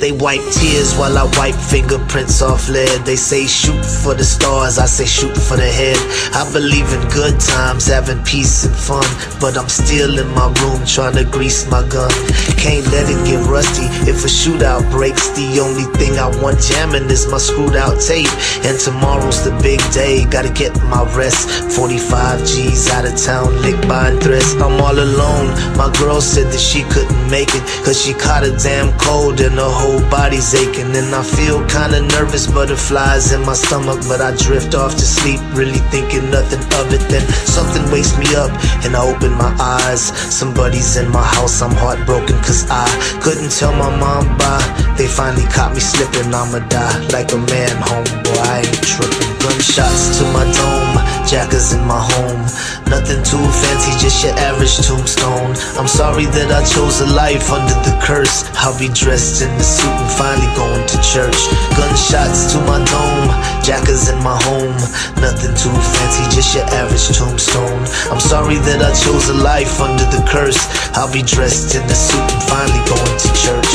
They wipe tears while I wipe fingerprints off lead. They say shoot for the stars, I say shoot for the head. I believe in good times, having peace and fun, but I'm still in my room trying to grease my gun. Can't let it get rusty if a shootout breaks. The only thing I want jamming is my screwed out tape. And tomorrow's the big day, gotta get my rest. 45 G's out of town, lick buying threats. I'm all alone, my girl said that she couldn't make it, cause she caught a damn cold and her whole body's aching. And I feel kinda nervous, butterflies in my stomach, but I drift off to sleep, really thinking nothing of it. Then something wakes me up and I open my eyes. Somebody's in my house, I'm heartbroken cause I couldn't tell my mom bye. They finally caught me slipping, I'ma die like a man, homeboy, I ain't tripping. Gunshots to my dome, jackers in my home. Nothing too fancy, just your average tombstone. I'm sorry that I chose a life under the curse. I'll be dressed in the suit and finally going to church. Gunshots to my dome, jackers in my home. Nothing too fancy, just your average tombstone. I'm sorry that I chose a life under the curse. I'll be dressed in the suit and finally going to church.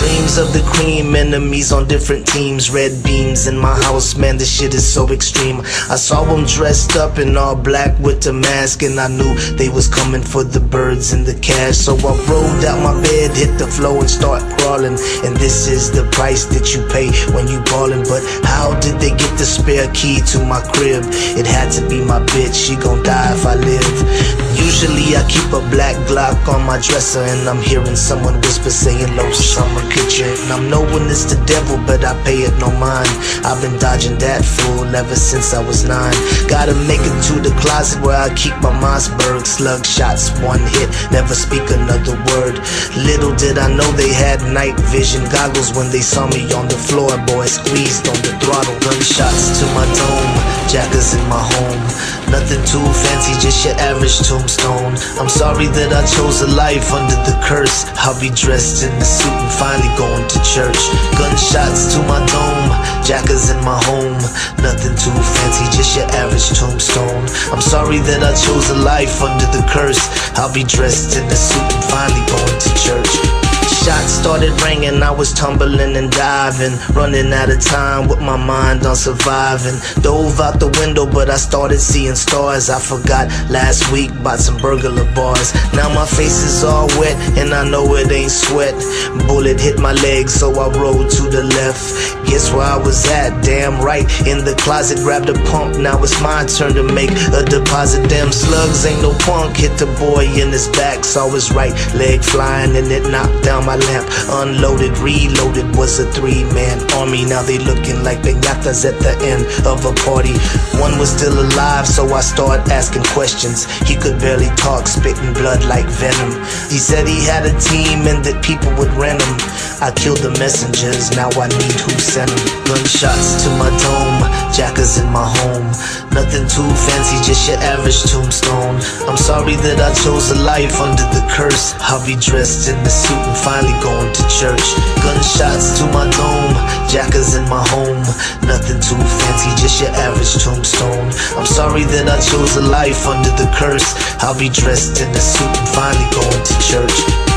Dreams of the cream, enemies on different teams. Red beams in my house, man, this shit is so extreme. I saw them dressed up in all black with the mask, and I knew they was coming for the birds and the cash. So I rolled out my bed, hit the floor and start crawling. And this is the price that you pay when you ballin'. But how did they get the spare key to my crib? It had to be my bitch, she gon' die if I live. Usually I keep a black Glock on my dresser, and I'm hearing someone whisper saying low summer kitchen. And I'm knowing it's the devil, but I pay it no mind. I've been dodging that fool ever since I was 9. Gotta make it to the closet where I keep my Mossberg. Slug shots, one hit, never speak another word. Little did I know they had night vision goggles when they saw me on the floor, boy, squeezed on the throttle. Gunshots to my dome, jackers in my home. Nothing too fancy, just your average tombstone. I'm sorry that I chose a life under the curse. I'll be dressed in the suit and finally going to church. Gunshots to my dome, jackers in my home. Nothing too fancy, just your average tombstone. I'm sorry that I chose a life under the curse. I'll be dressed in the suit and finally going to church. Shots started ringing, I was tumbling and diving, running out of time with my mind on surviving. Dove out the window, but I started seeing stars. I forgot last week about some burglar bars. Now my face is all wet and I know it ain't sweat. Bullet hit my leg, so I rolled to the left. Guess where I was at? Damn right, in the closet, grabbed a pump. Now it's my turn to make a deposit. Damn slugs ain't no punk. Hit the boy in his back, saw his right leg flying and it knocked down my lamp. Unloaded, reloaded, was a 3-man army. Now they looking like piñatas at the end of a party. One was still alive, so I started asking questions. He could barely talk, spitting blood like venom. He said he had a team and that people would rent him. I killed the messengers, now I need who sent them. Gunshots to my dome, jackers in my home. Nothing too fancy, just your average tombstone. I'm sorry that I chose a life under the curse. I'll be dressed in the suit and finally going to church. Gunshots to my dome, jackers in my home. Nothing too fancy, just your average tombstone. I'm sorry that I chose a life under the curse. I'll be dressed in the suit and finally going to church.